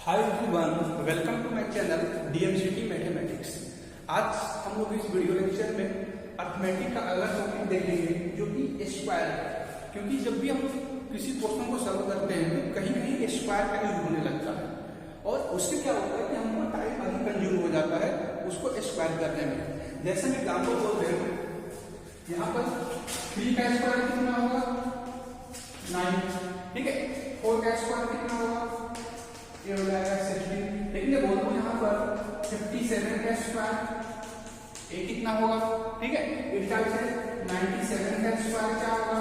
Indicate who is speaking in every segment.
Speaker 1: Hi everyone, welcome to my channel DMCT mathematics. आज हम लोग इस वीडियो लेक्चर में अर्थमेटिक का अगला टॉपिक देखेंगे जो कि स्क्वायर है। क्योंकि जब भी हम किसी क्वेश्चन को सॉल्व करते हैं तो कहीं कहीं स्क्वायर का यूज होने लगता है और उससे क्या होता है कि हमको टाइम अधिक कंज्यूम हो जाता है उसको स्क्वायर करने में। जैसे मैं एग्जाम्पल बोल रहे हूँ, यहाँ पर 3 का स्क्वायर कितना होगा 9, ठीक है। 4 का स्क्वायर कितना होगा, ये हो जाएगा 16। लेकिन मैं बोल रहा हूँ यहाँ पर 57 का स्क्वायर ये कितना होगा, ठीक है। इस टाइप से 97 का स्क्वायर क्या होगा,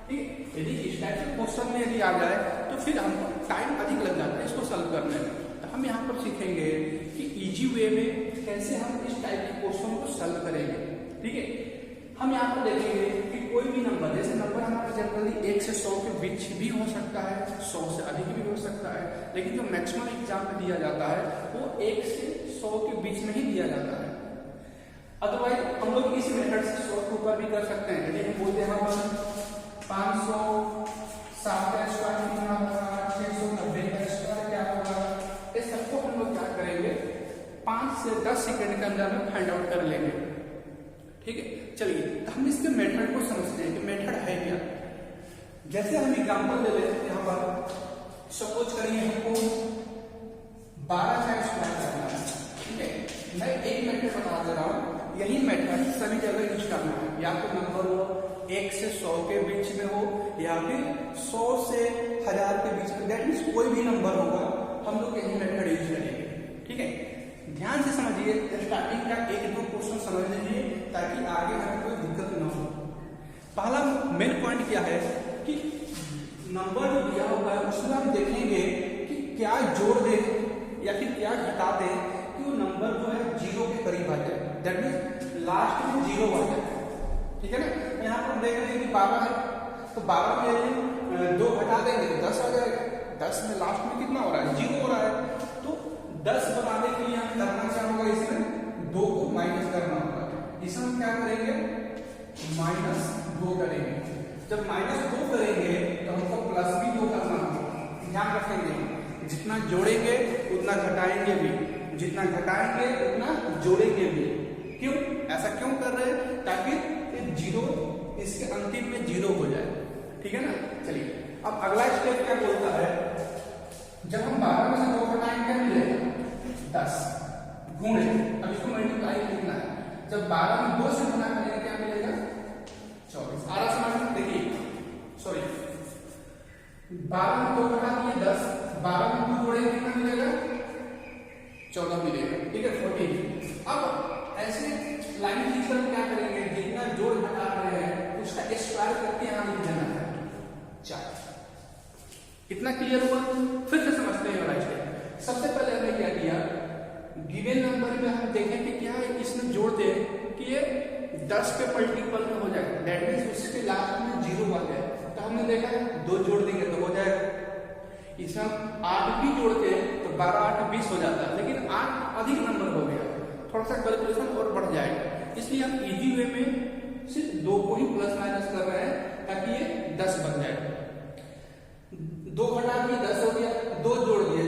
Speaker 1: ठीक है। यदि इस टाइप से क्वेश्चन में यदि आ जाए तो फिर हमको टाइम अधिक लग जाता है इसको सॉल्व करने में। तो हम यहाँ पर सीखेंगे कि इजी वे में कैसे हम इस टाइप के क्वेश्चन को सॉल्व करेंगे, ठीक है। हम यहाँ पर देखेंगे कि कोई भी नंबर, जैसे नंबर हमारा जनरली 1 से 100 के बीच भी हो सकता है, 100 से अधिक भी हो सकता है, लेकिन जो मैक्सिमम एग्जाम में दिया जाता है वो 1 से 100 के बीच में ही दिया जाता है। अदरवाइज हम लोग इस मेथड से 100 के ऊपर भी कर सकते हैं। यदि हम बोलते हैं 507 का स्क्वायर कितना होगा, 690 का स्क्वायर क्या होगा, इस सबको हम लोग क्या करेंगे 5 से 10 सेकंड के अंदर में फाइंड आउट कर लेंगे, ठीक है। चलिए तो हम इसके मेथड को समझते हैं कि मेथड है क्या। जैसे हम एग्जांपल ले लेते हैं, यहाँ पर सपोज करिए हमको 12 का स्क्वायर करना है, ठीक है। मैं एक मेथड बता दे रहा हूँ, यही मेथड सभी जगह यूज करना है। या तो नंबर हो 1 से 100 के बीच में हो या फिर 100 से 1000 के बीच में, दैट मीन्स कोई भी नंबर होगा हम लोग यही मेथड यूज करेंगे, ठीक है। ध्यान से समझिए, स्टार्टिंग का 1-2 क्वेश्चन समझ लीजिए ताकि आगे हमें कोई दिक्कत न हो। पहला मेन पॉइंट क्या है कि नंबर जो दिया होगा उसमें हम देखेंगे कि क्या जोड़ दे या फिर क्या घटा दे कि वो नंबर जो है 0 के करीब आ जाए, दैट मीन्स लास्ट में 0 आ जाए, ठीक है ना। यहाँ पर देख रहे हैं कि 12 है तो 12 में 2 घटा देंगे तो 10 आ जाएगा। 10 में लास्ट में कितना हो रहा है, 0 हो रहा है। तो 10 बनाने के लिए हमें करना क्या होगा, इसमें 2 को माइनस करना होगा। इसमें हम क्या करेंगे, -2 करेंगे। जब -2 करेंगे तो हमको +2 करना होगा। ध्यान रखेंगे, जितना जोड़ेंगे उतना घटाएंगे भी, जितना घटाएंगे उतना जोड़ेंगे भी। क्यों ऐसा क्यों कर रहे हैं, ताकि 0 इसके अंतिम में 0 हो जाए, ठीक है ना। चलिए अब अगला स्टेप क्या बोलता है, जब हम 12 में से 2 घटाएंगे क्या मिलेगा 10 गुणे, अब इसको मल्टीप्लाई करना है। जब 12 में 2 से गुना करेंगे क्या मिलेगा 24। आरा समझ देखिए, सॉरी 12 में 2 घटा दिए 10, 12 में 2 जोड़ेंगे कितना मिलेगा 14 मिलेगा, ठीक है 14। अब ऐसे लाइन खींचकर क्या करेंगे, जितना जोड़ घटा रहे हैं उसका स्क्वायर करके यहाँ लिख देना है 4। कितना क्लियर हुआ, फिर से समझते हैं वाला स्टेप। सबसे पहले हमने क्या किया, गिवन नंबर में हम देखें कि क्या है, इसमें जोड़ दे कि ये 10 के मल्टीपल में हो जाए, दैट मीन्स उसके लास्ट में 0 आ जाए। तो हमने देखा 2 जोड़ देंगे तो हो जाएगा। इसमें 8 भी जोड़ते तो 12 8 20 हो जाता, लेकिन 8 अधिक नंबर हो गया, थोड़ा सा कैलकुलेशन और बढ़ जाएगा। इसलिए हम इजी वे में सिर्फ 2 को ही प्लस माइनस कर रहे हैं ताकि ये 10 बन जाए। 2 घटा दिए 10 हो गया, 2 जोड़ दिए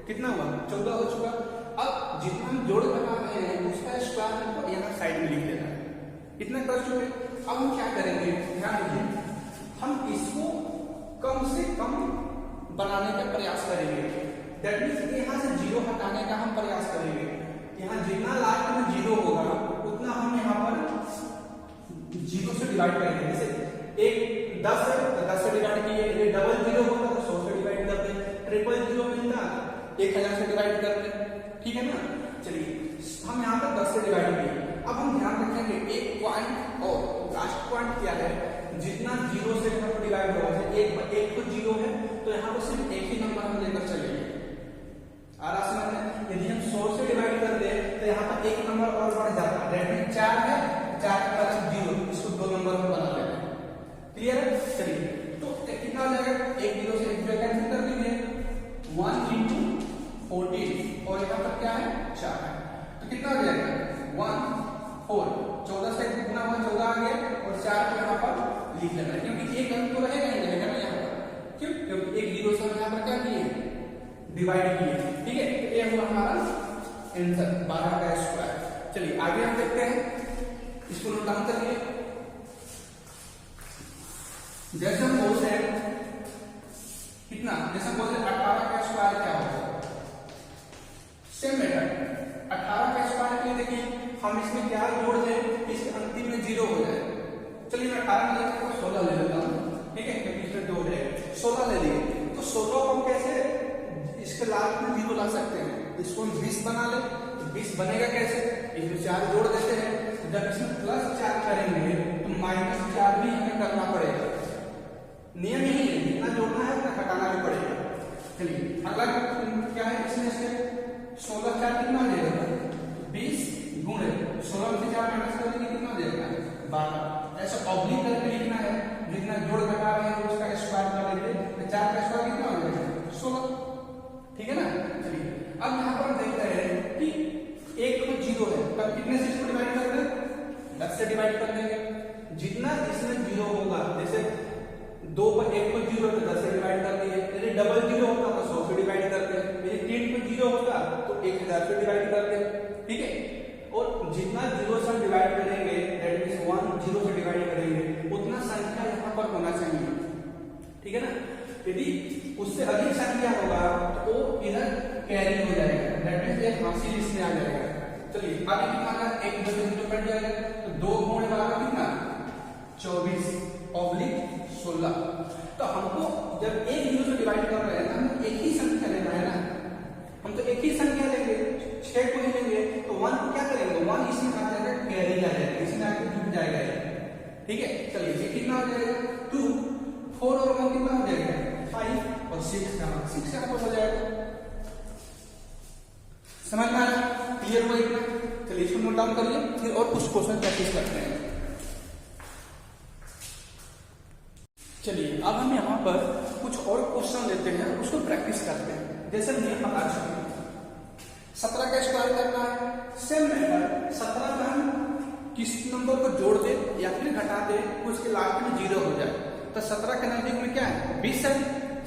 Speaker 1: कितना हुआ 14 हो चुका। अब जितना हम जोड़ घटा रहे हैं उसका स्क्वायर हमको यहाँ साइड में लिख देना है। इतना कर चुके, अब हम क्या करेंगे, ध्यान दीजिए, हम इसको कम से कम बनाने का प्रयास करेंगे। दैट मीन्स यहाँ से 0 हटाने का हम प्रयास करेंगे। यहाँ जितना लास्ट में 0 होगा उतना हम यहाँ पर 0 से डिवाइड करेंगे। जैसे एक 10 है तो 10 से डिवाइड किए, डबल 0 होगा तो 100 से डिवाइड कर दे, ट्रिपल 0 मिलता 1000 से डिवाइड कर दे, ठीक है ना। चलिए हम यहाँ पर 10 से डिवाइड किए। अब हम ध्यान रखेंगे एक पॉइंट और लास्ट पॉइंट क्या है, जितना 0 से यहाँ पर डिवाइड होगा, एक तो 0 है तो यहाँ पर सिर्फ एक ही नंबर हम लेकर चलेंगे। आराम से यदि हम 100 से डिवाइड कर दे तो यहाँ पर एक नंबर और बढ़ जाता है, दैट मीन्स 4 है, 4 के बाद 0, इसको 2 नंबर हम बना लेते हैं। क्लियर है। चलिए तो कितना हो जाएगा, एक 0 से एक 0 कैंसिल कर दीजिए, 1 × 14 और यहाँ पर क्या है 4 है, तो कितना हो जाएगा 1 4, 14 से कितना हुआ 14 आ गया और 4 को यहाँ पर लिख लेना है, क्योंकि एक अंक तो रहेगा ही रहेगा ना यहाँ पर। क्यों, क्योंकि एक 0 से यहाँ पर क्या किए डिवाइड किए, ठीक है। तो ये हुआ हमारा आंसर 12 का स्क्वायर। चलिए आगे हम देखते हैं, इसको नोट डाउन करिए। जैसे हम बोलते हैं कितना, जैसे हम बोलते हैं 18 का स्क्वायर क्या होगा, सेम मेथड 18 का स्क्वायर के लिए देखिए हम इसमें क्या जोड़ दें, इसके अंतिम में 0 हो जाए। चलिए मैं 18 ले लेता हूं, 16 ले लेता हूं, ठीक है, क्योंकि इसमें 2 है, 16 ले लिए। तो 16 को हम कैसे इसके लास्ट में 0 ला सकते हैं, इसको हम 20 बना ले। 20 बनेगा कैसे, इसमें 4 जोड़ देते हैं, तो जब इसमें +4 करेंगे तो -4 भी हमें करना पड़ेगा। नियम यही है, जितना जोड़ना है उतना घटाना भी पड़ेगा। चलिए अगला क्या है, इसमें से 16 4 कितना हो जाएगा, 20 गुणे 16 में से 4 माइनस करेंगे कितना हो जाएगा, 12। ऐसा ऑब्लिक करके लिखना है, जितना जोड़ घटा रहे हैं उसका स्क्वायर कर लेंगे, तो 4 का स्क्वायर कितना हो जाएगा, 16, ठीक है ना। चलिए अब यहाँ पर हम देख रहे हैं कि 1 को 0 है, तब कितने से इसको डिवाइड कर दें, 10 से डिवाइड कर देंगे। जितना इसमें 0 होगा, जैसे 2 पर 1 को 0 तो 10 से डिवाइड कर दिए, यदि डबल 0 होगा तो 100 से डिवाइड करते हैं, यदि 3 को 0 होगा तो 1000 से डिवाइड करते हैं, ठीक है। और जितना 0 से डिवाइड करेंगे, दैट मींस 1 0 से डिवाइड करेंगे, उतना संख्या यहाँ पर होना चाहिए, ठीक है ना। यदि उससे अधिक संख्या होगा तो वो इधर कैरी हो जाएगा, दैट मींस एक हासिल इसमें आ जाएगा। चलिए आगे कितना आएगा, 1 2 से 0 कट जाएगा, तो 2 गुणे 12 कितना, 24 ऑब्लिक 16। तो हमको जब एक 0 से डिवाइड कर रहे हैं, हम एक ही संख्या लेना है ना, हम तो एक ही संख्या लेंगे, 6 को ही लेंगे, तो 1 क्या करेंगे, 1 इसमें आ जाएगा, कैरी आ जाएगा, इसमें आके जुड़ जाएगा, ठीक है। चलिए ये कितना हो जाएगा, 2 4 और 1 कितना हो जाएगा, 5 और 6 यहाँ पर हो जाएगा। समझ में आया, क्लियर हुआ इतना। चलिए इसको नोट डाउन करिए, फिर और कुछ क्वेश्चन प्रैक्टिस करते हैं। चलिए अब हम यहाँ पर कुछ और क्वेश्चन लेते हैं, उसको प्रैक्टिस करते हैं। जैसे हमने बता चुके 17 का स्क्वायर करना है, सेम मेथड 17 में हम किस नंबर को जोड़ दे या फिर घटा दे, उसके लास्ट में 0 हो जाए। तो 17 के नजदीक में क्या है, 20 है,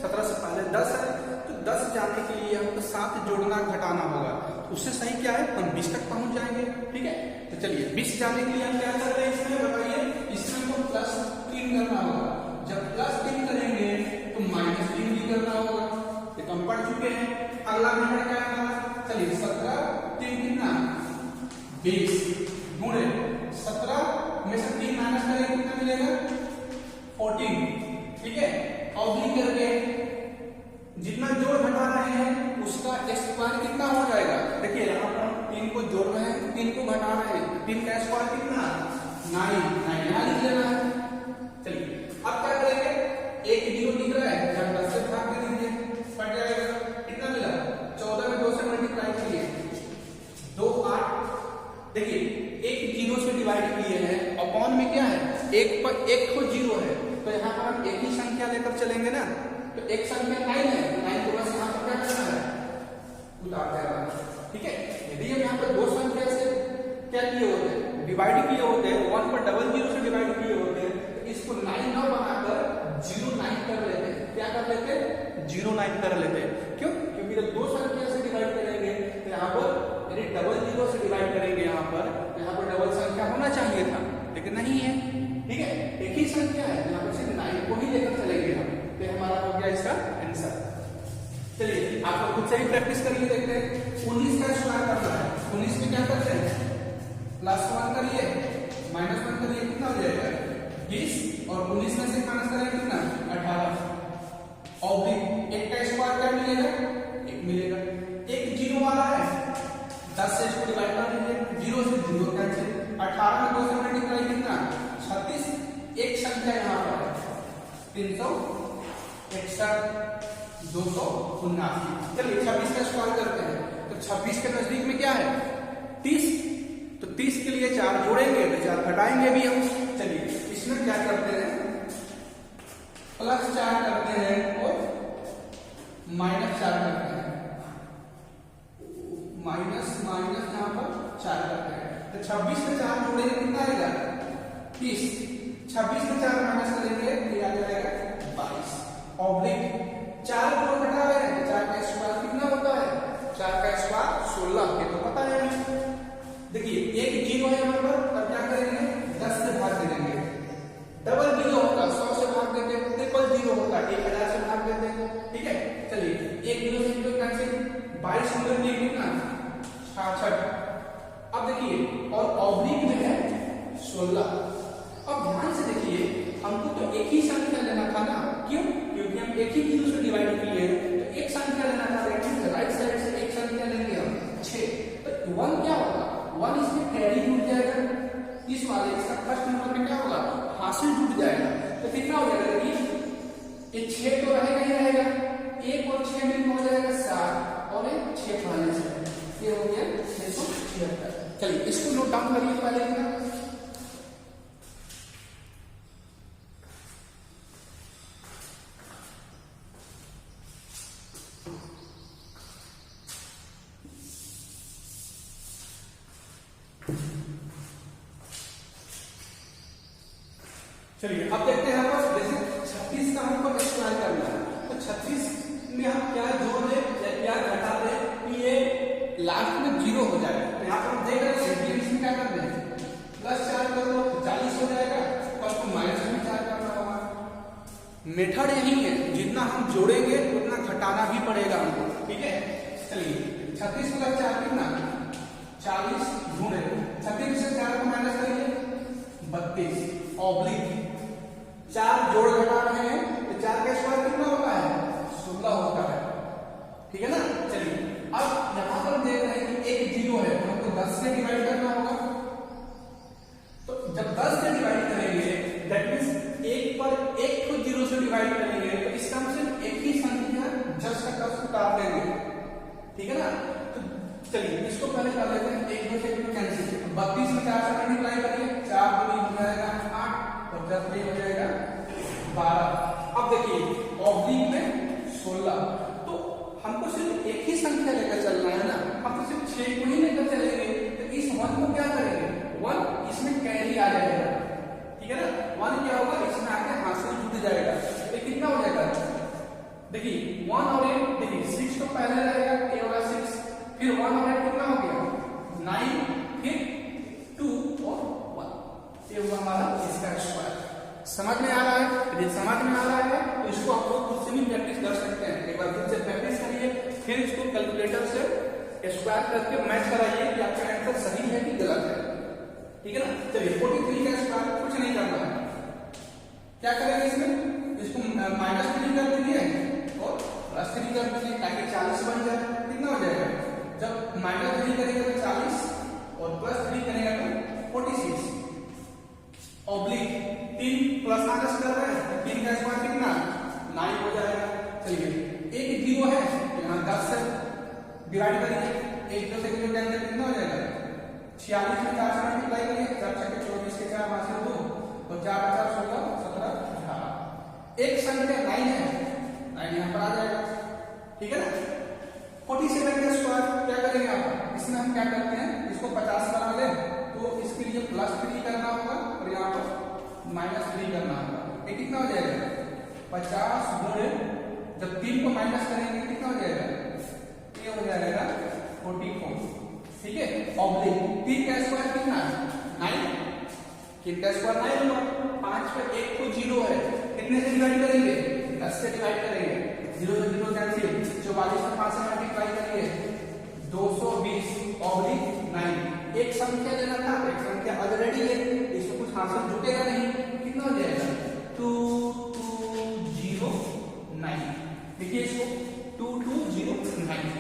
Speaker 1: 17 से पहले 10 है, तो 10 जाने के लिए हमको 7 जोड़ना घटाना होगा, उससे सही क्या है, हम 20 तक पहुंच जाएंगे, ठीक है। तो चलिए 20 जाने के लिए हम क्या कर रहे हैं, इसमें बताइए, इसमें हमको +3 करना होगा। जब +3 करेंगे तो -3 भी करना होगा, ये तो हम पढ़ चुके हैं। अगला मेथड क्या है, चलिए 17 3 कितना, 20 गुणे 17 में से 3 माइनस करेंगे कितना मिलेगा, 14, ठीक है। ऑब्लिक करके जितना जोड़ घटा रहे हैं उसका स्क्वायर कितना हो जाएगा, देखिए यहाँ पर हम 3 को जोड़ रहे हैं, 3 को घटा रहे हैं, 3 का स्क्वायर कितना, 9 यहाँ लिख लेना है। चलिए अब क्या करेंगे, एक 0 दिख रहा है, जब 10 से भाग दे दीजिए, कट जाएगा, कितना मिला, 14 में 2 से मल्टीप्लाई करिए, 2 8। देखिए एक 0 से डिवाइड किए हैं, अपॉन में क्या है, 1 पर 1 को 0 है, तो यहाँ पर हम एक ही संख्या लेकर चलेंगे ना, तो एक संख्या 9 है, 9 को बस यहाँ पर क्या करना है, उतार देना, ठीक है। यदि हम यहाँ पर 2 संख्या से क्या किए होते हैं, डिवाइड किए होते हैं, 1 पर 0 से डिवाइड किए होते हैं, इसको 9 न बनाकर 09 कर लेते हैं, क्या कर लेते हैं, 09 कर लेते हैं। क्यों, क्योंकि जब 2 संख्या से डिवाइड करेंगे तो यहाँ पर यदि 00 से डिवाइड करेंगे, यहाँ पर डबल संख्या होना चाहिए था, लेकिन नहीं है, ठीक है, एक ही संख्या है, यहाँ पर सिर्फ 9 को ही लेकर चलेंगे हम, तो हमारा हो गया इसका आंसर। चलिए आप लोग खुद से ही प्रैक्टिस करिए, देखते हैं। 19 का स्क्वायर करना है, 19 में क्या करते हैं, +1 करिए, -1 करिए, कितना हो जाएगा, 20, और 19 में से माइनस करेंगे कितना, 18। ऑब्लिक 1 का स्क्वायर क्या मिलेगा, 1 मिलेगा। एक 0 वाला है, 10 से इसको डिवाइड कर दीजिए, 0 से 0 कैंसिल, 18 में 2 से मल्टीप्लाई कितना, 36। एक संख्या यहाँ पर है, 361 279। चलिए 26 का स्क्वायर करते हैं, तो 26 के नजदीक में क्या है, 30, तो 30 के लिए 4 जोड़ेंगे तो 4 घटाएंगे भी हम। चलिए इसमें क्या करते हैं, +4 करते हैं और -4 करते हैं, माइनस यहाँ पर 4 करते हैं, तो 26 में 4 जोड़ेंगे कितना आएगा, 30। 26 में 4 माइनस करेंगे तो आ जाएगा 22। ऑब्लिक 4 को घटा रहे हैं, 4 का स्क्वायर कितना एक जीरो से जीरो कैंसिल, 22 नंबर में कितना 66। अब देखिए और ऑब्लिक में है 16। अब ध्यान से देखिए हमको तो एक ही संख्या लेना था ना, क्यों? क्योंकि हम एक ही जीरो से डिवाइड किए हैं, तो एक संख्या लेना था, राइट साइड से एक संख्या लेंगे हम 6। तो 1 क्या होगा, 1 इसमें कैरी जुड़ जाएगा, इस वाले इसका फर्स्ट नंबर में क्या होगा, हासिल जुड़ जाएगा। तो कितना हो जाएगा, ये 6 तो रहेगा ही रहेगा, 1 और 6 में हो जाएगा 7 और 6 खाने से ये हो गया 676। चलिए इसको नोट डाउन करिए पहले ना। चलिए अब देखते हैं आपको, जैसे 36 का हमको एक्सप्लेन करना है, तो 36 में हम क्या जोड़ दे या क्या घटा दे कि ये लास्ट में 0 हो जाएगा। तो यहाँ पर हम देख रहे हैं इसमें क्या कर दें, +4 कर दो 40 हो जाएगा, तो आपको -4 करना होगा। मेथड यही है, जितना हम जोड़ेंगे उतना घटाना भी पड़ेगा हमको, ठीक है। चलिए 36 + 4 कितना 40 ढूंढे, 36 से 4 को माइनस करिए 32 ऑब्लिक 4 जोड़ घटा रहे हैं, तो 4 का स्क्वायर कितना होता है 16 होता है, ठीक है ना। चलिए अब यहां पर देख रहे हैं कि एक जीरो है, तो हमको 10 से डिवाइड करना होगा। तो जब 10 से डिवाइड करेंगे दैट मींस 1 पर 1 को 0 से डिवाइड करेंगे, तो इसका मतलब एक ही संख्या जस्ट का 10 को काट देंगे, ठीक है ना। तो चलिए इसको पहले कर लेते हैं, 1 2 से कैंसिल, 32 में 4 से मल्टीप्लाई करिए, 4 दूनी हो जाएगा 8 और 10 हो जाएगा 12। अब देखिए ऑब्लिक में 16, तो हमको सिर्फ एक ही संख्या लेकर चलना है ना, हम तो सिर्फ 6 को ही लेकर चलेंगे। तो इस 1 को क्या करेंगे, 1 इसमें कैरी आ जाएगा, ठीक है ना। 1 क्या होगा, इसमें आके हासिल जुड़ जाएगा, तो कितना हो जाएगा, देखिए 1 और 8, देखिए 6 तो पहले रहेगा, ये होगा 6, फिर 1 और 8 कितना हो गया 9, फिर 2 और 1, ये हुआ हमारा इसका स्क्वायर। समझ में आ रहा है? यदि समझ में आ रहा है तो इसको आप लोग खुद से भी प्रैक्टिस कर सकते हैं। एक बार खुद से प्रैक्टिस करिए, फिर इसको कैलकुलेटर से स्क्वायर करके मैच कराइए कि आपका आंसर सही है कि गलत है, ठीक है ना। चलिए 43 का स्क्वायर कुछ नहीं करना है, क्या करेंगे इसमें, इसको -3 कर दीजिए और +3 कर दीजिए ताकि 40 बन जाए। कितना हो जाएगा, जब -3 करेंगे तो 40 और +3 करेंगे तो 46 ऑब्लिक 3 प्लस माइनस कर रहे हैं, 3 का स्क्वायर कितना 9 हो जाएगा। चलिए एक जीरो है, यहाँ 10 से डिवाइड करिए, 1 2 से जीरो कैंसिल, कितना हो जाएगा 46 में 4 से मल्टीप्लाई करिए, 4 6 24 के 4 वहां से 2 और 4 4 16 17 18। एक संख्या 9 है, 9 यहाँ पर आ जाएगा, ठीक है ना। 47 का स्क्वायर क्या करेंगे आप, इसमें हम क्या करते हैं, इसको 50 बना लें, तो इसके लिए +3 करना होगा और यहाँ पर -3 करना होगा। ये कितना हो जाएगा 50 गुणे, जब 3 को माइनस करेंगे कितना हो जाएगा, ये हो जाएगा 44, ठीक है। ऑब्लिक 3 का स्क्वायर कितना 9, 3 का स्क्वायर 9 होगा, 5 पे 1 को 0 है, कितने से डिवाइड करेंगे 10 से डिवाइड करेंगे, 0 से 0 कैंसिल, 44 में 5 से मल्टीप्लाई करिए 220 ऑब्लिक 9। एक संख्या लेना था, एक संख्या ऑलरेडी है, इसमें कुछ हासिल जुटेगा नहीं, कितना हो जाएगा 2209। देखिए इसको 2209।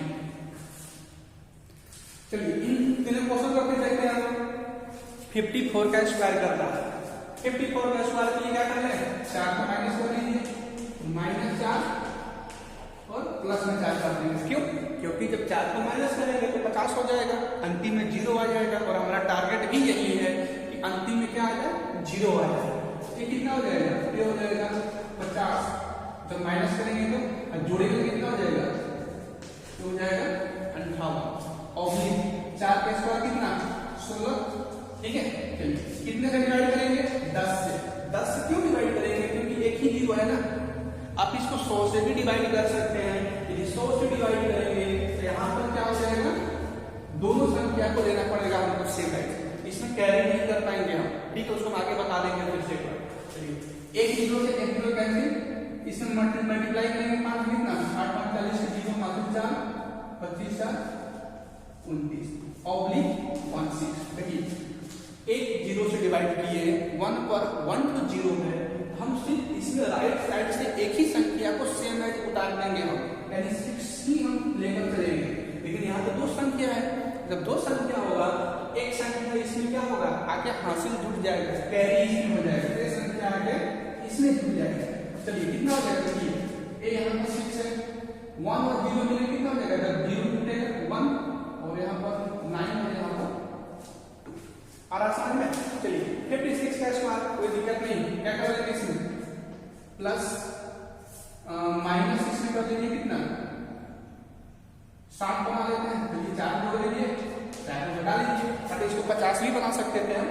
Speaker 1: चलिए इन तीनों क्वेश्चन को फिर देखते हैं। 54 का स्क्वायर करना है, 54 का स्क्वायर के लिए क्या करना है, 4 को माइनस कर लीजिए, -4 और प्लस में 4 कर देंगे, क्यों, क्योंकि जब 4 को माइनस करेंगे तो 50 हो जाएगा, अंतिम में 0 आ जाएगा, और हमारा टारगेट भी यही है कि अंतिम में क्या आ जाए 0 आ जाए। ये कितना हो जाएगा, ये हो जाएगा 50, जब माइनस करेंगे तो जोड़ेंगे कितना हो जाएगा, तो हो जाएगा 58 ऑब्लिक 4 का स्क्वायर कितना 16, ठीक है। कितने से डिवाइड करेंगे 10 से। 10 से क्यों डिवाइड करेंगे, क्योंकि एक ही जीरो है ना। आप इसको 100 से भी डिवाइड कर सकते हैं, यदि 100 से डिवाइड करेंगे तो यहाँ पर क्या हो जाएगा, दोनों संख्या को लेना पड़ेगा हमको सेकंड, इसमें कैरी नहीं कर पाएंगे हम, ठीक है, उसको हम आगे बता देंगे फिर से। चलिए एक जीरो से एक जीरो कैंसिल, इसमें मल्टीप्लाई करेंगे 5 कितना 8 5 40 से 0 5 4 25 4 29 ऑब्लिक 16। देखिए एक 0 से डिवाइड किए 1 पर 1 तो 0 है, हम सिर्फ इसमें राइट साइड से एक ही संख्या को सेम एज उतार देंगे हम, यानी 6 ही हम लेकर चलेंगे। लेकिन यहाँ तो दो संख्या है, जब दो संख्या होगा एक संख्या इसमें क्या होगा आगे हासिल जुड़ जाएगा, कैरी इसमें हो जाएगा, ये संख्या आगे इसमें जुड़ जाएगा। चलिए कितना हो जाएगा, देखिए ये यहाँ पर 6 है, 1 और 0 मिले कितना हो जाएगा, जब 0 टूटेगा 1 और यहाँ पर 9 और यहाँ पर 2। आसान है। चलिए 56 का स्क्वायर, कोई दिक्कत नहीं, क्या कर लेंगे इसमें प्लस माइनस इसमें कर देंगे कितना 7 बना लेते हैं, चलिए 4 जोड़ लीजिए, 4 को घटा लीजिए, अगर इसको 50 भी बना सकते थे हम।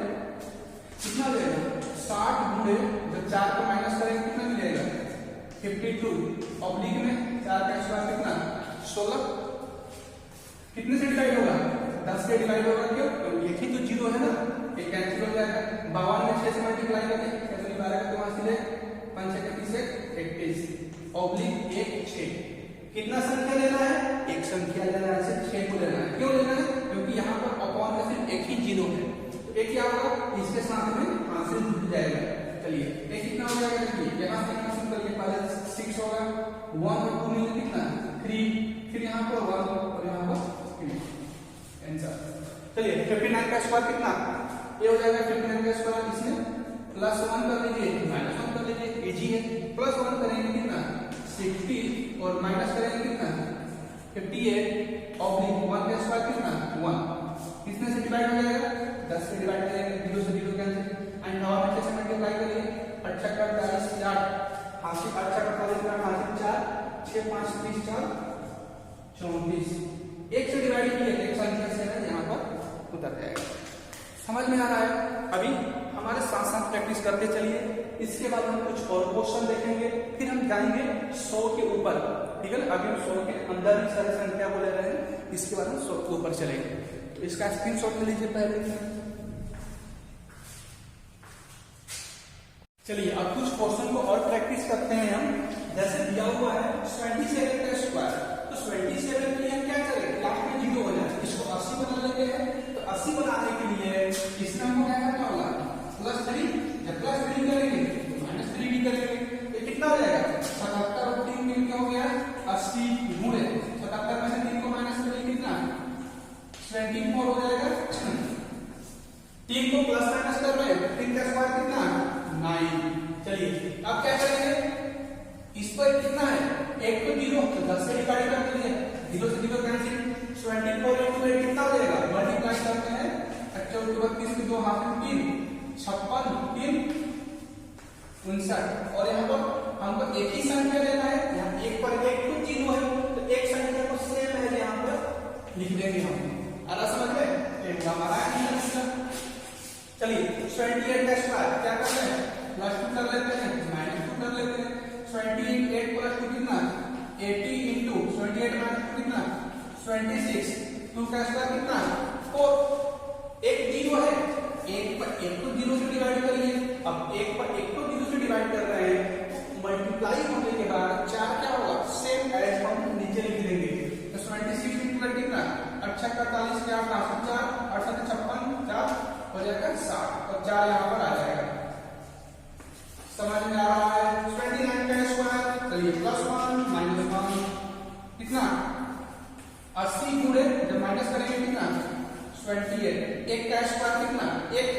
Speaker 1: कितना मिलेगा 60 गुणे जब 4 को माइनस करेंगे कितना मिलेगा 52 ऑब्लिक में 4 का स्क्वायर कितना 16। कितने से डिवाइड होगा 10 से डिवाइड होगा, क्यों तो एक ही तो 0 है ना, ये कैंसिल हो जाएगा। 52 में 6 से मल्टीप्लाई करें कैसे 12 का वहां से 5 6 31 31 ऑब्लिक 1 6। कितना संख्या लेना है, एक संख्या लेना है, सिर्फ 6 को लेना है। क्यों लेना है, क्योंकि यहाँ पर अपॉन में सिर्फ एक ही 0 है, तो एक क्या होगा इसके साथ में हासिल जुड़ जाएगा। चलिए ये कितना हो जाएगा, देखिए यहाँ से कितना शुरू करिए, पहले 6 होगा, 1 और 2 मिलकर कितना 3, फिर यहाँ पर 1 और यहाँ पर 3 आंसर। चलिए 59 का स्क्वायर कितना ये हो जाएगा, 59 का स्क्वायर इसमें प्लस 1 कर लीजिए माइनस 1 कर लीजिए, इजी है। प्लस 1 करेंगे कितना 60 और माइनस करेंगे कितना 58 ऑब्लिक 1 का स्क्वायर कितना 1। कितने से डिवाइड हो जाएगा 10 से डिवाइड करेंगे, 0 से 0 कैंसिल, एंड और में से मल्टीप्लाई करिए 8 6 40 8 हासिल 8 6 40 का हासिल 4 6 5 30 4 34। एक से डिवाइड किए एक संख्या से है यहाँ पर उतर जाएगा। समझ में आ रहा है। अभी हमारे साथ साथ प्रैक्टिस करते चलिए, इसके बाद हम कुछ और क्वेश्चन देखेंगे, फिर हम जाएंगे 100 के ऊपर, ठीक है ना। अभी हम 100 के अंदर ही सारी संख्या बोले रहे हैं, इसके बाद हम 100 के ऊपर चलेंगे। तो इसका स्क्रीनशॉट ले लीजिए पहले। चलिए अब कुछ क्वेश्चन को और प्रैक्टिस करते हैं हम। जैसे दिया हुआ है 27 का स्क्वायर, तो 27 के लिए हम क्या करें, लास्ट में 0 हो जाए, इसको 80 बना लेते हैं। तो 80 बनाने के लिए इसमें हमको क्या करना होगा +3, जब +3 करेंगे तो -3 भी करेंगे, तो कितना हो जाएगा 77 और 3 मिल के हो गया 80 गुणे 77 में से 3 को माइनस करेंगे कितना 24 हो जाएगा। 3 को प्लस माइनस कर रहे हैं, 3 का स्क्वायर कितना 9। चलिए अब क्या करेंगे, इस पर कितना है 1 तो 0, तो 10 से डिवाइड कर दीजिए, 0 से 0 कैंसिल, 24 into 8 कितना हो जाएगा, मल्टीप्लाई करते हैं 24 32 की 2 हाथ में 3 56 3 59। और यहाँ पर हमको एक ही संख्या लेना है, यहाँ 1 पर 1 तो 0 है, तो एक संख्या को सेम है यहाँ पर लिख देंगे हम। आ रहा समझ में, एक हमारा आंसर। चलिए 28 का स्क्वायर क्या कर रहे हैं, +2 कर लेते हैं -2 कर लेते हैं। 28 + 2 कितना 80 into 28 - 2 कितना 26, 2 का स्क्वायर कितना 4। एक 0 है, 1 पर 1 तो 0 से डिवाइड करिए। अब 1 पर 1 तो 0 से डिवाइड कर रहे हैं, तो मल्टीप्लाई होने के बाद 4 क्या होगा सेम एज हम नीचे लिख देंगे। तो 26 into कितना 8 6 48 के 8 4 8 7 56 4 हो जाएगा 60 और 4 यहाँ पर आ जाएगा। समझ में आ रहा है। 29 का स्क्वायर, चलिए +1 -1 कितना 80 गुणे जब माइनस करेंगे कितना 28। 1 का स्क्वायर कितना 1,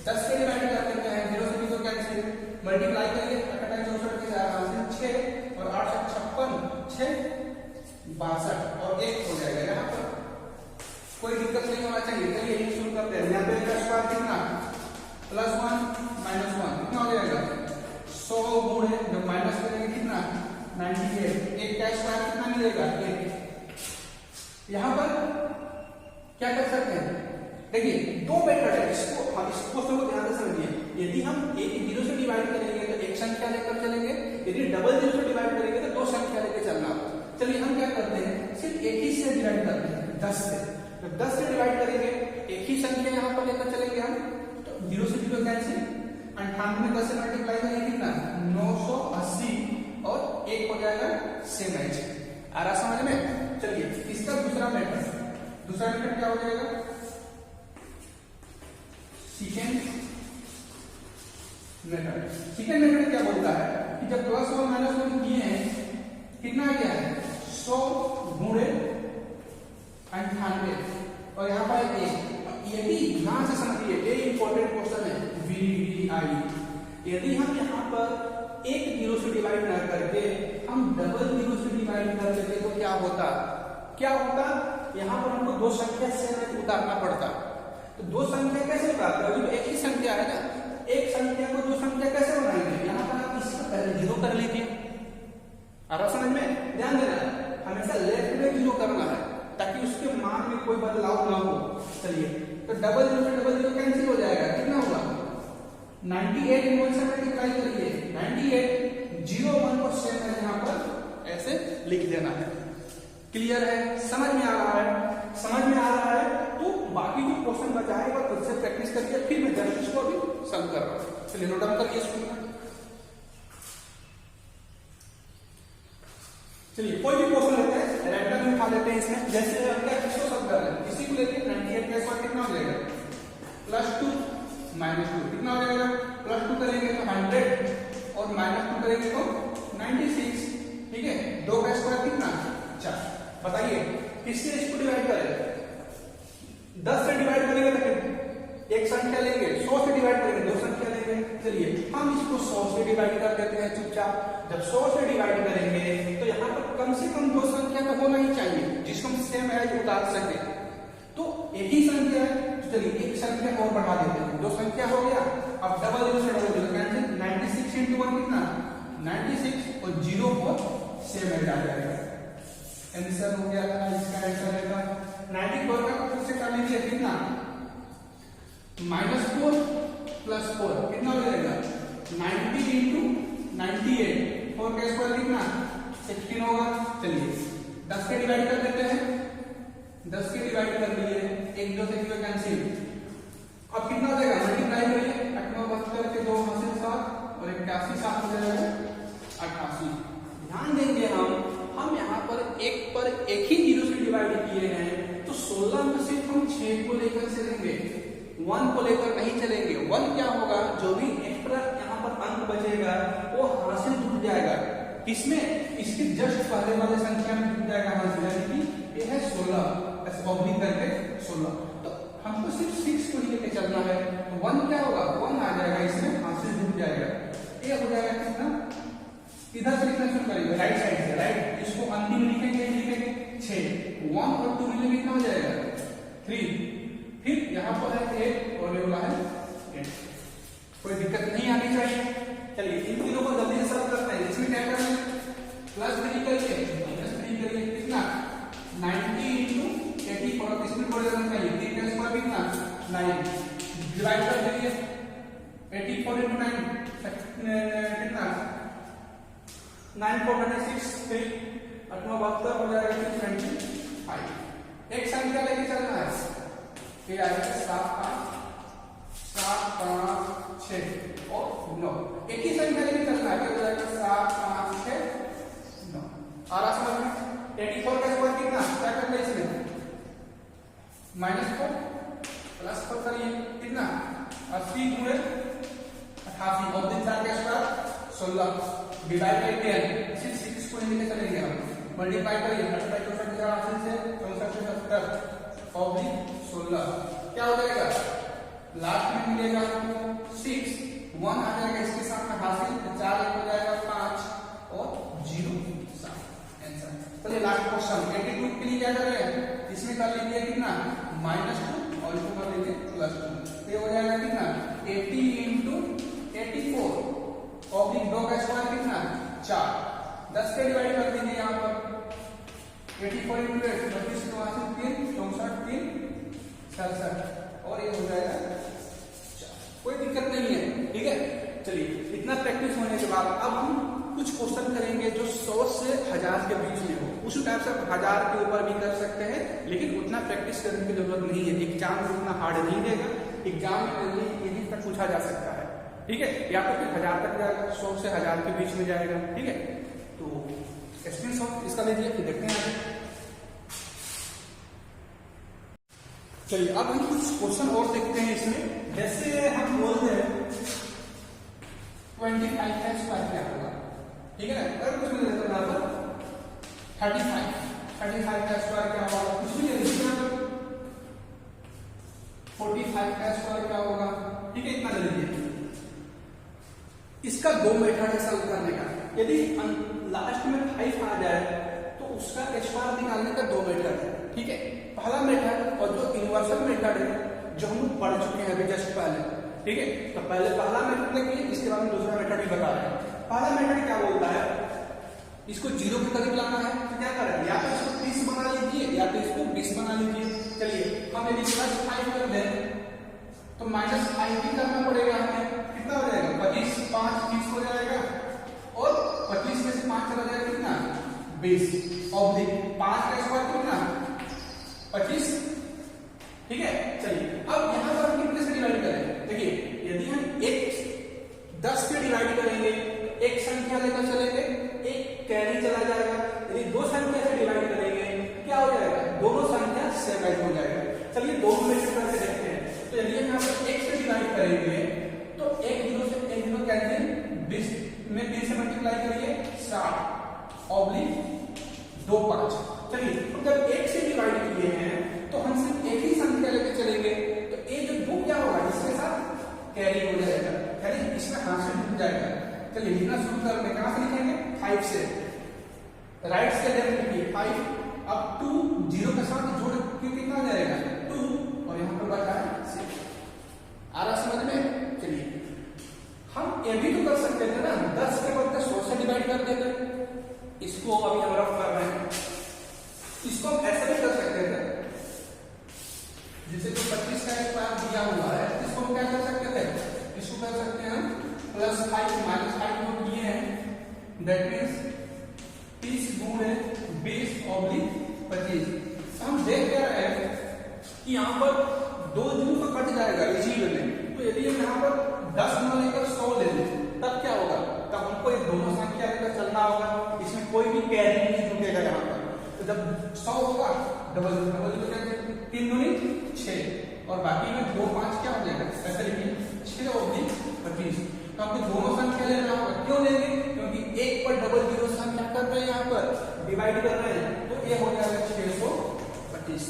Speaker 1: 10 से डिवाइड कर देते हैं, 0 से 0 कैंसिल, मल्टीप्लाई करिए 8 64 के 6 और 8 56 6 62 और 1 हो जाएगा यहाँ पर। कोई दिक्कत नहीं होना चाहिए। चलिए ये शुरू करते हैं। 90 का स्क्वायर कितना +1 -1 कितना हो जाएगा 100 गुणे जब माइनस करेंगे कितना 98। 1 का स्क्वायर कितना मिलेगा 1। यहाँ पर क्या कर सकते हैं, देखिए 2 मेथड है, इसको हम इस क्वेश्चन को ध्यान से समझिए। यदि हम 1 0 से डिवाइड करेंगे तो एक संख्या लेकर चलेंगे, यदि डबल 0 से डिवाइड करेंगे तो 2 संख्या लेकर चलना। चलिए हम क्या करते हैं, सिर्फ एक ही से डिवाइड करते हैं 10 से। तो 10 से डिवाइड करेंगे, एक ही संख्या यहाँ पर लेकर चलेंगे हम, तो 0 से 0 कैंसिल, 98 में 10 से मल्टीप्लाई करेंगे कितना 980 और एक हो जाएगा सेम एज। आ रहा समझ में? चलिए इसका दूसरा मेथड क्या हो जाएगा? सेकेंड मेथड क्या बोलता है कि जब प्लस और माइनस वन किए हैं, कितना गया है? 100 गुणे 98 और यहाँ पर यदि ध्यान से समझिए, ये इंपॉर्टेंट क्वेश्चन है VVI। यदि हम यहाँ पर एक जीरो से डिवाइड ना करके हम डबल जीरो से डिवाइड कर लेते तो क्या होता? यहाँ पर हमको दो संख्या से उतारना पड़ता। तो दो संख्या कैसे उतारते हैं? एक ही संख्या है ना, एक संख्या को दो संख्या कैसे बनाएंगे? यहाँ पर आप इसका पहले जीरो कर लीजिए। आ रहा समझ में? ध्यान देना, हमेशा लेफ्ट में जीरो करना है ताकि उसके मान में कोई बदलाव ना हो। चलिए तो डबल जीरो से डबल जीरो कैंसिल हो जाएगा, कितना होगा? 98 इनवर्स से मल्टीप्लाई करिए, 98 0 1 को सेम है, यहाँ पर ऐसे लिख देना है। क्लियर है? समझ में आ रहा है? समझ में आ रहा है तो बाकी जो क्वेश्चन बचा है वो खुद से प्रैक्टिस करिए, फिर मैं जस्ट इसको अभी सॉल्व कर रहा हूँ। चलिए नोट डाउन करिए स्कूल में। चलिए कोई भी क्वेश्चन लेते हैं, रैंडम उठा लेते हैं इसमें। जैसे हम क्या किसको सॉल्व कर रहे हैं, इसी को लेते हैं। 98 का स्क्वायर कितना हो जाएगा? +2 -2 कितना हो जाएगा? +2 करेंगे तो 100 और -2 करेंगे तो 96। ठीक है, 2 का स्क्वायर कितना? 4। बताइए किससे इसको डिवाइड करें? 10 से डिवाइड करेंगे तो एक संख्या लेंगे, 100 से डिवाइड करेंगे दो संख्या लेंगे। चलिए हम इसको 100 से डिवाइड कर देते हैं चुपचाप। जब 100 से डिवाइड करेंगे तो यहाँ पर कम से कम दो संख्या तो होना ही चाहिए जिसको हम सेम एज उतार सके। तो एक ही संख्या है, तो चलिए एक संख्या और बढ़ा देते हैं, दो संख्या हो गया। अब डबल जीरो से डबल जीरो कैंसिल, 96 × 1 कितना? 96 और 0 को सेम एज आ जाएगा। आंसर हो गया था, इसका आंसर है 94 का फिर से कर लीजिए, कितना? -4 + 4 कितना हो जाएगा? 90 × 98, 4 का स्क्वायर कितना? 16 होगा। चलिए 10 के डिवाइड कर देते हैं, 10 के डिवाइड कर लिए, 1 2 से 0 कैंसिल। अब कितना हो जाएगा? मल्टीप्लाई करिए, 8 9 72 के 2 हासिल 7 और 81 7 हो जाएगा 88। ध्यान देंगे हम यहाँ पर एक ही जीरो से डिवाइड किए हैं, तो 16 में सिर्फ हम 6 को लेकर चलेंगे, 1 को लेकर नहीं चलेंगे। 1 क्या होगा? जो भी एक्स्ट्रा यहाँ पर अंक बचेगा वो हासिल जुड़ जाएगा। किसमें? इसके जस्ट पहले वाले संख्या में जुड़ जाएगा हासिल, यानी कि ये है 16 ऐसे ऑब्लिक करके 16। तो हमको सिर्फ 6 को ही लेकर चलना है। 1 क्या होगा? 1 आ जाएगा, इसमें हासिल जुड़ जाएगा। ये हो जाएगा कितना? इधर से लिखना शुरू करेंगे, राइट साइड से, राइट। इसको अंतिम लिखेंगे 6, 1 और 2 मिलकर कितना हो जाएगा? 3। फिर यहाँ पर है 8 और ये वाला है 8। कोई दिक्कत नहीं आनी चाहिए। चलिए इन तीनों को जल्दी से सॉल्व करते हैं। इसमें क्या करना है? +3 करिए, -3 करिए, कितना? 90 × 84, इसमें थोड़ा देना चाहिए। 3 का स्क्वायर कितना? 9। डिवाइड कर दीजिए, 84 × 9 कितना? 9 4 26, 3 8 9 72 हो जाएगा 25। एक संख्या लेके चलना है, फिर आएगा 7 5 6 और 9। एक ही संख्या लेके चलना है, क्या हो जाएगा? 7 5 6 9। आ रहा समझ में? 84 का स्क्वायर कितना? क्या करना है इसमें? -4 +4 करिए, कितना? 80 × 88 और 3 4 का स्क्वायर 16। डिवाइड करते हैं, सिर्फ 6 को लेके चलेंगे हम। मल्टीप्लाई करिए, 85 को 64 से 64 से 70 और 16 क्या हो जाएगा? लास्ट में मिलेगा हमको 6, 1 आ जाएगा इसके साथ में हासिल, 4 हो जाएगा 5 और 0 7 आंसर। चलिए लास्ट क्वेश्चन 82 के लिए क्या कर रहे हैं? इसमें कर लीजिए कितना? -2 और इसको कर लीजिए +2। ये हो जाएगा कितना? 80 × 84 और 2 का स्क्वायर कितना? 4। 10 के डिवाइड कर दीजिए यहाँ पर, 84 × 8 32 3 64 3 67 और ये हो जाएगा 4। कोई दिक्कत नहीं है, ठीक है। चलिए इतना प्रैक्टिस होने के बाद अब हम कुछ क्वेश्चन करेंगे जो 100 से 1000 के बीच में हो। उस टाइप से 1000 के ऊपर भी कर सकते हैं, लेकिन उतना प्रैक्टिस करने की जरूरत नहीं है। एग्जाम में उतना हार्ड नहीं देगा, एग्जाम में यही तक पूछा जा सकता है, ठीक है। या तो फिर 1000 तक जाएगा, 100 से 1000 के बीच में जाएगा, ठीक है। स्क्रीनशॉट इसका लीजिए, फिर देखते हैं आगे। चलिए अब हम कुछ क्वेश्चन और देखते हैं इसमें। जैसे हम बोलते हैं 25 का स्क्वायर क्या होगा, ठीक है ना। अगर कुछ भी देते हैं 35 का स्क्वायर क्या होगा, कुछ भी नहीं देते। 45 का स्क्वायर क्या होगा, ठीक है, इतना ले लीजिए। इसका दो मेथड है सॉल्व करने का। यदि लास्ट में 5 आ जाए तो उसका स्क्वायर निकालने का दो मेथड है, ठीक है। पहला मेथड और जो यूनिवर्सल मेथड है जो हम पढ़ चुके हैं अभी जस्ट पहले, ठीक है। तो पहले पहला मेथड देखिए, इसके बाद में दूसरा मेथड भी बता रहे हैं। पहला मेथड क्या बोलता है, इसको 0 के करीब लाना है तो क्या करें, या तो इसको 30 बना लीजिए या तो इसको 20 बना लीजिए। चलिए हम यदि +5 कर दें तो -5 भी करना पड़ेगा हमें। कितना हो जाएगा, 25, 5 30 हो जाएगा और 25 में से 5 चला जाएगा कितना, 20 ऑब्लिक 5 का स्क्वायर कितना, 25, ठीक है। चलिए अब यहां पर हम कितने से डिवाइड करें, देखिए यदि हम 10 से डिवाइड करेंगे तो एक संख्या लेकर चलेंगे, एक कैरी चला जाएगा। यदि दो संख्या से डिवाइड करेंगे क्या हो जाएगा, दोनों संख्या सेम हो जाएगा। चलिए दोनों में से करके देखते हैं। तो यदि हम यहाँ पर 1 से डिवाइड करेंगे तो 1 0 से 1 0 कैंसिल, 20 में 3 से मल्टीप्लाई करिए 60 ऑब्लिक 2 5। चलिए तो जब 1 से डिवाइड किए हैं तो हम सिर्फ एक ही संख्या लेके चलेंगे तो ये जो 2 क्या होगा, इसके साथ कैरी हो जाएगा, कैरी इसमें हाथ से जुड़ जाएगा। चलिए लिखना शुरू करेंगे, कहां से लिखेंगे, 5 से, राइट से लेफ्ट लिखिए 5। अब 2 0 के साथ जोड़ के कितना आ जाएगा, 2 और यहाँ पर बचा है 6। आ रहा समझ में। चलिए हम ये भी तो कर सकते थे ना, 10 के बदले 100 से डिवाइड कर देते। इसको अभी हम रफ कर रहे हैं, इसको हम ऐसे भी कर सकते थे, जैसे जो 25 का स्क्वायर दिया हुआ है इसको हम क्या कर सकते थे, इसको कर सकते हैं हम +5 -5 को दिए हैं, दैट मींस 30 गुणे 20 ऑब्लिक 25। हम देख क्या रहे हैं कि यहाँ पर 2 जीरो तो कट जाएगा इसी में। तो यदि हम यहाँ पर 10 न लेकर 100 ले लें तब क्या होगा, तब हमको ये दोनों संख्या लेकर चलना होगा, इसमें कोई भी कैरी नहीं जुड़ेगा यहाँ पर। तो जब 100 होगा डबल क्या 3 दूनी 6 और बाकी में 2 5 क्या हो जाएगा, ऐसे लिखिए 6 ऑब्लिक 25। तो आपको दोनों संख्या लेना होगा, क्यों लेंगे, क्योंकि एक पर डबल जीरो संख्या कर रहे हैं, यहाँ पर डिवाइड कर रहे हैं, तो ये हो जाएगा 625।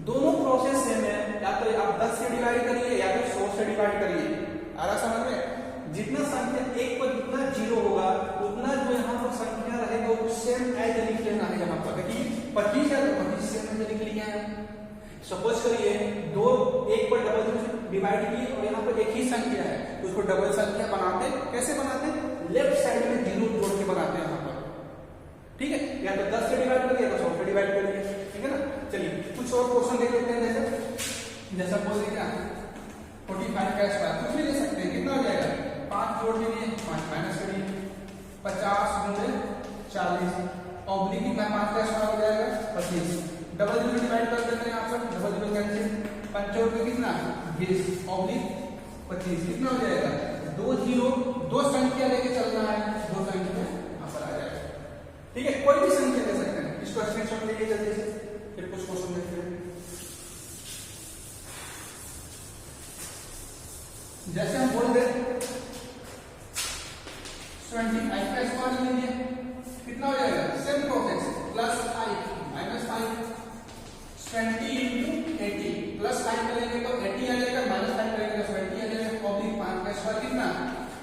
Speaker 1: दोनों प्रोसेस सेम है, या तो आप 10 से डिवाइड करिए या तो 100 से डिवाइड करिए। आ रहा समझ में, जितना संख्या एक पर जितना जीरो होगा उतना जो यहाँ पर संख्या रहेगा वो सेम एज लिख लेना है। यहाँ पर देखिए 25 है तो 25 सेम एज लिख लिया है। सपोज करिए दो एक पर डबल जीरो से डिवाइड किए और यहाँ पर एक ही संख्या है, उसको डबल संख्या बनाते कैसे बनाते, लेफ्ट साइड में जीरो जोड़ के बनाते हैं यहाँ पर, ठीक है। या तो 10 से डिवाइड करिए या तो 100 से डिवाइड करिए, ठीक है ना। चलिए कुछ और क्वेश्चन देख लेते हैं। जैसा बोल दिया 45 का स्क्वायर कुछ भी ले सकते हैं, कितना हो जाएगा, 5 जोड़ दीजिए 5 माइनस करिए 50 गुणे 40 ऑब्लिक कितना 5 का स्क्वायर हो जाएगा 25। डबल जीरो डिवाइड कर देते हैं यहाँ पर, डबल जीरो कैंसिल, 5 में कितना 20 ऑब्लिक 25 कितना हो जाएगा, 2 जीरो, दो संख्या लेके चलना है, दो संख्या यहाँ पर आ जाएगा, ठीक है। कोई भी संख्या ले सकते हैं, इसको स्क्रीनशॉट लीजिए जल्दी से, फिर कुछ क्वेश्चन देखते हैं। जैसे हम बोल रहे 25 का स्क्वायर लीजिए, कितना हो जाएगा, सेम प्रोसेस, +5 -5 20 into 80 +5 करेंगे तो 80 आ जाएगा, -5 करेंगे तो 20 आ जाएगा, ऑब्लिक 5 का स्क्वायर कितना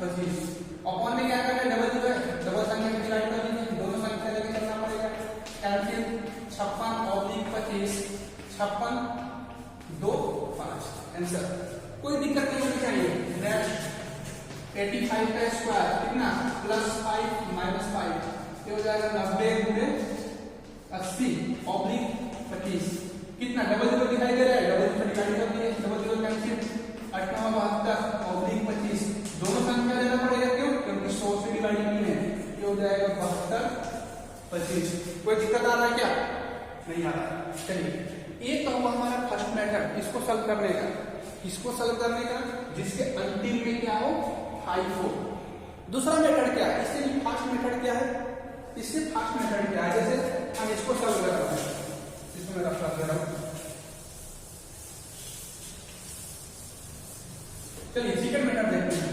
Speaker 1: 25। अपॉन में क्या करना है, डबल जीरो है, डबल संख्या में डिवाइड कर दीजिए, दोनों संख्या लेके चलना पड़ेगा, कैंसिल 56 ऑब्लिक 25, 56 2 5 आंसर। कोई दिक्कत नहीं होनी चाहिए। नेक्स्ट 85 का स्क्वायर कितना, +5 -5 ये हो जाएगा 90 गुणे 80 ऑब्लिक 25 कितना, डबल जीरो दिखाई दे रहा है, डबल जीरो डिवाइड कर दिए, डबल जीरो कैंसिल 58 ऑब्लिक 25, दोनों संख्या लेना पड़ेगा, क्यों, क्योंकि 100 से डिवाइड की है, ये हो जाएगा 72 25। कोई दिक्कत आ रहा है क्या, नहीं आ रहा। चलिए ये तो हुआ हमारा फर्स्ट मेथड, इसको सॉल्व करने का, इसको सॉल्व करने का जिसके अंतिम में क्या हो 5 हो। दूसरा मेथड क्या है, इसके लिए फर्स्ट मेथड क्या है, इससे फास्ट मेथड क्या है, जैसे हम इसको सॉल्व कर रहे हैं, इसमें मैं रफ कर रहा हूं। चलिए सेकंड मेथड देखते हैं।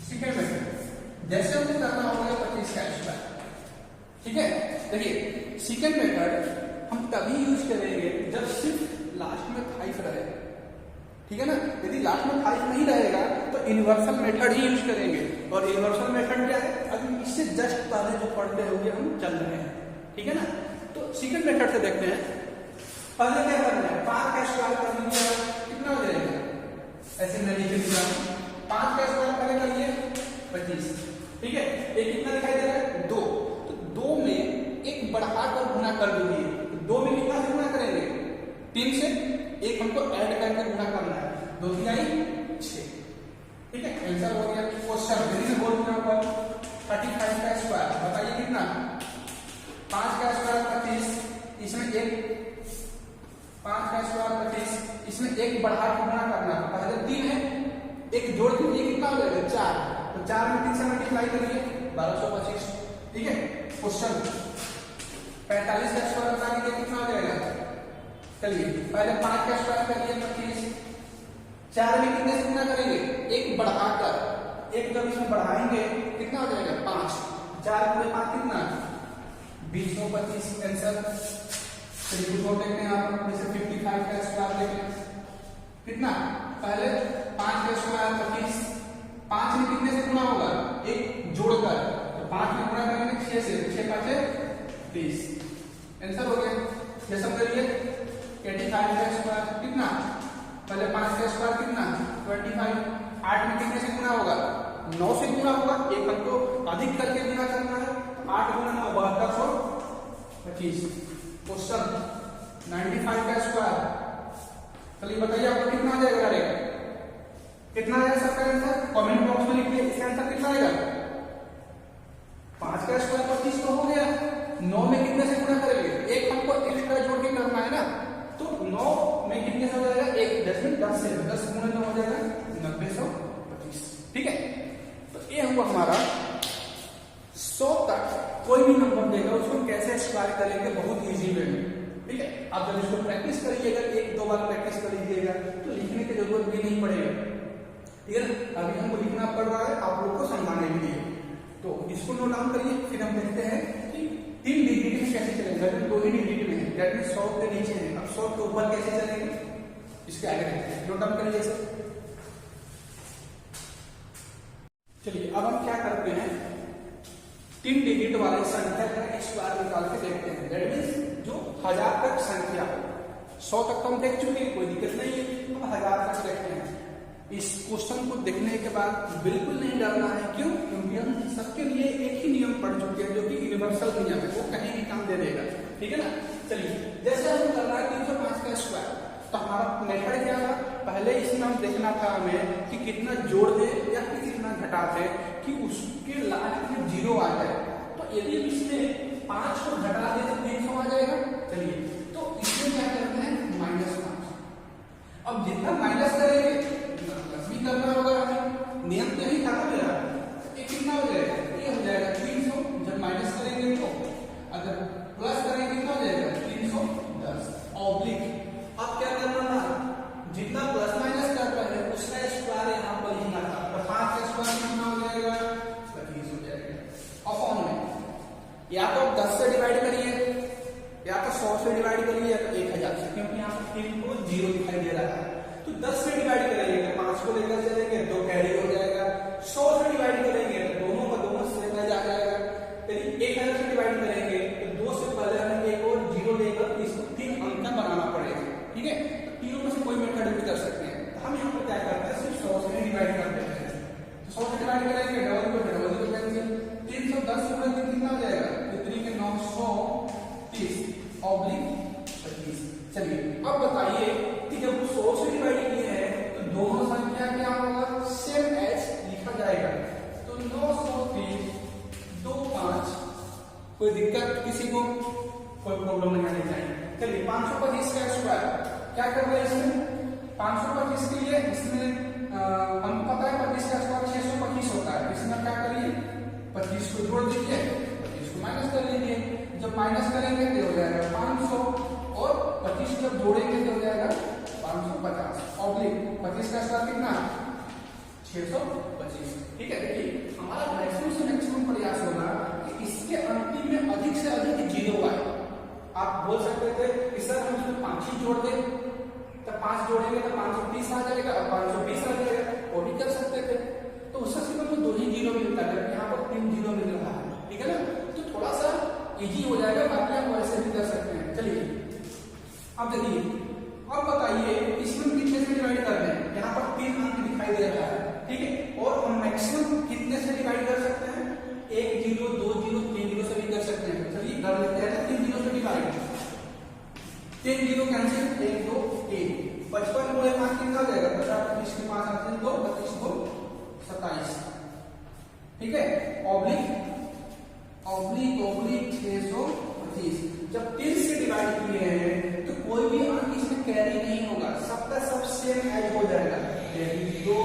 Speaker 1: सेकंड मेथड जैसे हमको करना होगा 25 का स्क्वायर, ठीक है। देखिए सेकंड मेथड हम तभी यूज करेंगे जब सिर्फ लास्ट में 5 रहे, ठीक है ना। यदि लास्ट में 5 नहीं रहेगा तो यूनिवर्सल मेथड ही यूज करेंगे। और यूनिवर्सल मेथड क्या है, अभी इससे जस्ट पहले जो पढ़ते हुए हम चल रहे हैं, ठीक है ना। तो सेकंड मेथड से देखते हैं। पहले क्या करना है, 5 का स्क्वायर कर लीजिए, कितना हो जाएगा, ऐसे मैं नीचे लिख रहा हूं, 5 का स्क्वायर पहले करिए 25, ठीक है। ये कितना दिखाई दे रहा है, 2, तो 2 में एक बढ़ाकर गुना कर दीजिए। 2 में कितना से गुना करेंगे, 3 से, एक हमको ऐड करके गुना करना है, 2 3 6, ठीक है। आंसर हो गया। क्वेश्चन जल्दी से बोल दूंगा पर 35 का स्क्वायर बताइए कितना, 5 का स्क्वायर 25, इसमें एक 5 का स्क्वायर 25, इसमें एक बढ़ा के गुना करना, पहले 3 है, एक जोड़ दीजिए, कितना हो जाएगा 4, तो 4 में 3 से मल्टीप्लाई करिए 1225, ठीक है। क्वेश्चन 45 का स्क्वायर बता दीजिए कितना हो जाएगा। चलिए पहले 5 का स्क्वायर करिए 25, 4 में कितने से गुना करेंगे, एक बढ़ाकर, एक जब इसमें बढ़ाएंगे कितना हो जाएगा 5, 4 पूरे 5 कितना 225 आंसर। चलिए कुछ और देखते हैं आप, जैसे 55 का स्क्वायर देखें कितना, पहले 5 का स्क्वायर 25, 5 में कितने से गुना होगा, एक जोड़कर, तो 5 में गुना करेंगे 6 से, 6 5 30 आंसर हो गया। जैसा करिए 85 का स्क्वायर कितना, पहले 5 का स्क्वायर कितना 25, 8 में कितने से गुना होगा, 9 से गुना होगा, एक हमको अधिक करके गुना करना है, 8 गुना 9 7225। क्वेश्चन 95 का स्क्वायर, चलिए बताइए आपको कितना आ जाएगा, कितना आएगा सबका आंसर, कमेंट बॉक्स में लिखिए इसका आंसर कितना आएगा। 5 का स्क्वायर 25 तो हो गया, 9 में कितने से गुना करेंगे, एक हमको एक्स्ट्रा जोड़ के करना है ना, तो 9 में कितने से हो जाएगा, एक 10 से 10 गुना तो हो जाएगा 925, ठीक है। तो ये हुआ हमारा 100 तक कोई भी नंबर देगा उसको कैसे स्क्वायर करेंगे बहुत इजी वे में, ठीक है। आप जब इसको प्रैक्टिस करिएगा, 1-2 बार प्रैक्टिस कर लीजिएगा तो लिखने की जरूरत भी नहीं पड़ेगा, ठीक है ना। अभी हमको लिखना पड़ रहा है आप लोग को समझाने के लिए, तो इसको नोट डाउन करिए। फिर हम देखते हैं कि 3 डिजिट में कैसे चलेंगे, 2 ही डिजिट में है, दैट मीन 100 के नीचे है, अब 100 के ऊपर कैसे चलेंगे, इसके आगे देखते हैं, नोट डाउन करिए इसे। चलिए अब हम क्या करते हैं, 3 डिजिट वाले संख्या का स्क्वायर निकाल के देखते हैं, दैट मीन जो 1000 तक संख्या, 100 तक तो हम देख चुके हैं, कोई दिक्कत नहीं है, हम 1000 तक देखते हैं। इस क्वेश्चन को देखने के बाद बिल्कुल नहीं डरना है, क्यों, क्योंकि हम सबके लिए एक ही नियम पढ़ चुके हैं जो कि यूनिवर्सल नियम है, वो कहीं भी काम दे देगा, ठीक है ना। चलिए जैसे हम कर रहा है 305 का स्क्वायर, तो हमारा मेथड क्या था, पहले इसमें हम देखना था हमें कि कितना जोड़ दे या फिर कितना घटा दे कि उसके लास्ट में 0 आ जाए। तो यदि इसमें 5 को घटा दे तो 300 आ जाएगा। चलिए तो इसमें क्या करते हैं, -5, अब जितना माइनस करेंगे उतना प्लस भी करना होगा हमें, नियम तो यही था ना मेरा। ये कितना हो जाएगा, ये हो जाएगा 300, जब माइनस करेंगे तो, अगर प्लस करेंगे कितना हो जाएगा 310 ऑब्लिक। अब क्या करना था, जितना प्लस माइनस कर रहे हैं उसका स्क्वायर यहाँ पर लिखना था, तो 5 का स्क्वायर कितना हो जाएगा 25 हो जाएगा। अपॉन में या तो 10 से डिवाइड करिए, या तो 100 से डिवाइड करिए, या तो 1000 से, क्योंकि यहाँ पर 3 को 0 दिखाई दे रहा है। तो 10 से डिवाइड करेंगे, 5 को लेकर चलेंगे तो कैरी हो जाएगा। 100 से डिवाइड करेंगे तो दोनों का दोनों से आ जाएगा। यदि 1000 से डिवाइड करेंगे तो 2 से पहले हमें एक और 0 लेकर इसको 3 अंक का बनाना पड़ेगा, ठीक है। तो तीनों में से कोई मेथड भी कर सकते हैं, तो हम यहाँ पर क्या करते हैं, सिर्फ 100 से डिवाइड कर देते हैं। तो 100 से डिवाइड करेंगे, डबल को कैंसिल, 310 गुणा 3 कितना हो जाएगा, 3 के 930 ऑब्लिक 25। चलिए अब बताइए कि जब 100 से डिवाइड किए हैं तो दोनों संख्या क्या होगा, सेम एज लिखा जाएगा। तो 930 25, कोई दिक्कत किसी को, कोई प्रॉब्लम नहीं आनी चाहिए। चलिए 525 का स्क्वायर क्या कर रहे हैं, इसमें 525 के लिए इसमें हम पता है 25 का स्क्वायर 625 होता है, इसमें क्या करिए 25 को जोड़ दीजिए, 25 को माइनस कर लीजिए, जब माइनस करेंगे तो हो जाएगा 500 और 25 जब जोड़ेंगे तो हो जाएगा 550 ऑब्लिक 25 का स्क्वायर कितना 625। ठीक है, देखिए हमारा मैक्सिमम से मैक्सिमम प्रयास होगा कि इसके अंतिम में अधिक से अधिक जीरो आए। आप बोल सकते थे कि सर हम इसमें 5 ही जोड़ दें, तो 5 जोड़ेंगे तो 530 आ जाएगा और 520 आ जाएगा, वो भी कर सकते थे। तो उससे सिर्फ हमें 2 ही जीरो मिलता है, यहाँ पर 3 जीरो मिल रहा है, ठीक है ना, तो थोड़ा सा इजी हो जाएगा, बाकी आप वैसे भी कर सकते हैं। चलिए अब देखिए, अब बताइए इसमें कितने से डिवाइड कर दें, यहाँ पर 3 अंक दिखाई दे रहा है, ठीक है, और हम मैक्सिमम कितने से डिवाइड कर सकते हैं 1 जीरो 2 जीरो 3 जीरो से भी कर सकते हैं। चलिए कर लेते हैं 3 जीरो से डिवाइड, 3 जीरो कैंसिल 1 2 3, 55 गुणे 5 कितना हो जाएगा 50 25 के 5 आते हैं 2 25 2 27, ठीक है, ऑब्लिक ऑब्लिक ऑब्लिक 625। जब 3 से डिवाइड किए हैं तो कोई भी अंक इसमें कैरी नहीं होगा, सबका सब सेम ऐड हो जाएगा, 2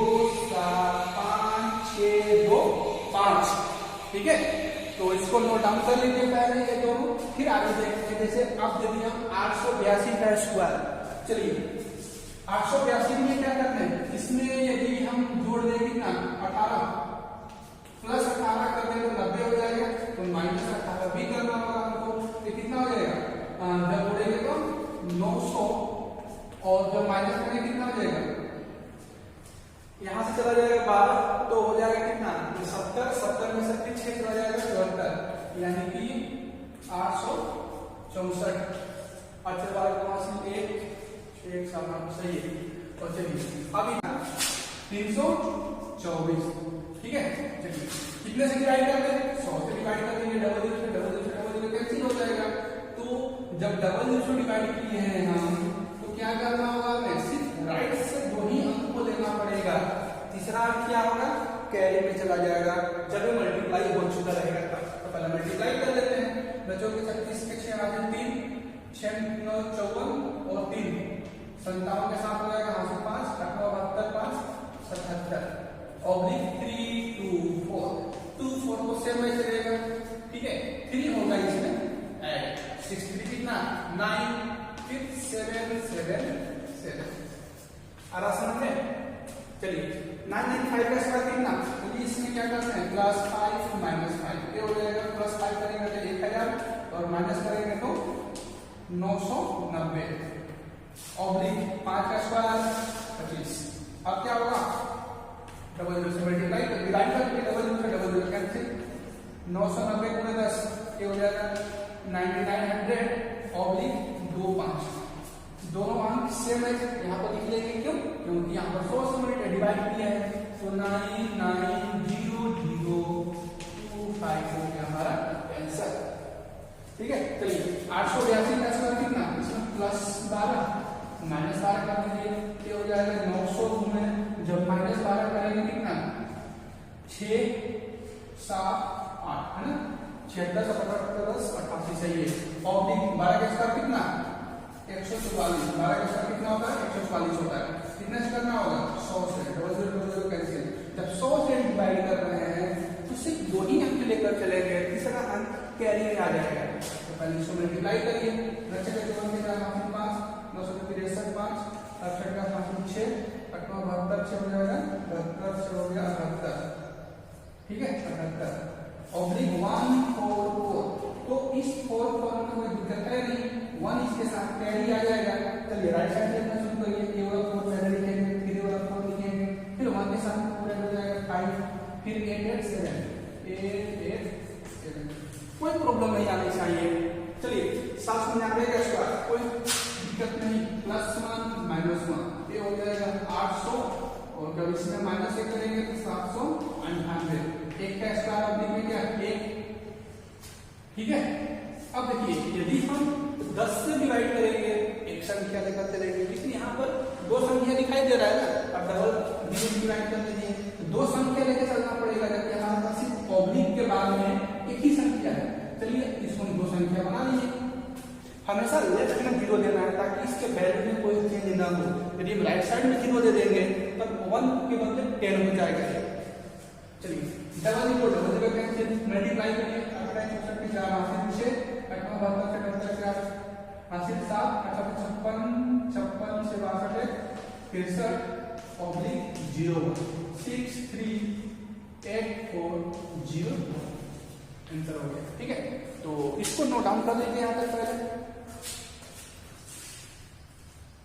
Speaker 1: 7 5 6 2 5, ठीक है, तो इसको नोट डाउन कर लीजिए पहले ये दोनों, फिर आगे देखते हैं। जैसे अब यदि हम 882 का स्क्वायर, चलिए 882 में क्या करते हैं, इसमें यदि हम जोड़ दें कितना 18 प्लस 18 कर दें तो 90 हो जाएगा, तो माइनस 18 भी करना होगा हमको, तो कितना हो जाएगा जब जोड़ेंगे तो 900 और जब माइनस करेंगे कितना हो जाएगा, यहां से चला जाएगा 12 तो हो जाएगा कितना 70, 70 में से 6 चला जाएगा 74, यानी कि 864। अच्छे वाले को एक सामान सही है, और चलिए अभी 324, ठीक है, चलिए कितने से डिवाइड करते हैं 100 से डिवाइड कर देंगे, डबल जीरो से डबल जीरो से डबल जीरो कैंसिल हो जाएगा। तो जब डबल जीरो से डिवाइड किए हैं हम, तो क्या करना होगा, मैं सिर्फ राइट से 2 ही अंक को लेना पड़ेगा, तीसरा अंक क्या होगा कैरी में चला जाएगा, जब मल्टीप्लाई हो चुका रहेगा तो पहले मल्टीप्लाई कर लेते हैं, बच्चों के 36 के 6 आते 3 6 9 54 और 3 57 के साथ हो जाएगा, यहाँ से 5 72 5 77 ऑब्लिक 3 2 4 2 4 को सेम वैसे रहेगा, ठीक है, 3 होगा इसमें ऐड 63 कितना 9 फिर 7 7 7 आ रहा समझ में। चलिए 995 का स्क्वायर कितना, तो इसमें क्या करते हैं +5 -5 ये हो जाएगा, +5 करेंगे तो 1000 और माइनस करेंगे तो 990 ऑब्लिक 5 का स्क्वायर 25। अब क्या होगा डबल जीरो से मल्टीप्लाई कर डिवाइड करके डबल जीरो कैंसिल, 990 गुणे 10 ये हो जाएगा 9900 ऑब्लिक 25। दोनों अंक सेम है, यहाँ पर लिख लेंगे क्यों, क्योंकि यहाँ पर 100 से डिवाइड किया है, तो 990025 हो गया हमारा आंसर, ठीक है। चलिए 882 का स्क्वायर कितना, इसमें +12 -12 कर दीजिए, ये हो जाएगा 900 गुणे, जब -12 करेंगे कितना 6 7 8 है ना, 6 10 10 88 सही है। ऑब्लिक 12 का स्क्वायर कितना 144, 12 का स्क्वायर कितना होता है 144 होता है, कितना से करना होगा 100 से, डबल जीरो कैंसिल, जब 100 से डिवाइड कर रहे हैं तो सिर्फ 2 ही अंक लेकर चलेंगे, तीसरा अंक कैरी में आ जाएगा, तो पहले इसको मल्टीप्लाई करिए, रचक के जीवन के साथ 5 963 5 68 का 5 6 72 से हो जाएगा 72 से हो गया 78, ठीक है 78 ऑब्लिक 144, तो इस 4 फॉर्म में कोई दिक्कत है नहीं, 1 इसके साथ कैरी आ जाएगा। चलिए राइट साइड से लिखना शुरू करिए, ये वाला 4 पहले लिखेंगे, फिर ये वाला 4 लिखेंगे, फिर 1 के साथ पूरा हो जाएगा 5, फिर 887 कोई प्रॉब्लम नहीं आनी चाहिए। चलिए 790 का स्क्वायर कोई दिक्कत नहीं, +1 -1 ये हो जाएगा 800, और जब इसमें माइनस से करेंगे तो 798, 1 का स्क्वायर अब लिखेंगे क्या 1, ठीक है। अब देखिए यदि हम 10 से डिवाइड करेंगे एक संख्या लेकर चलेंगे, लेकिन यहाँ पर 2 संख्या दिखाई दे रहा है ना, अब डबल डिवाइड कर लीजिए, 2 संख्या लेकर चलना पड़ेगा, जबकि हमारे पास सिर्फ ऑब्लिक के बाद में एक ही संख्या है। चलिए इसको 2 संख्या बना लीजिए, हमेशा लेफ्ट में 0 देना है ताकि इसके वैल्यू में कोई चेंज ना हो, यदि हम राइट साइड में 0 दे देंगे तब 1 के बदले 10 हो जाएगा। चलिए डबल इक्वल डबल जगह कैंसिल मल्टीप्लाई करिए, 18 64 के 4 हासिल 6 8 72 से 72 हासिल 7 8 56 56 से 62 63 0 6 3 8 4 0 आंसर हो गया। ठीक है, तो इसको नोट डाउन कर लीजिए यहाँ तक पहले।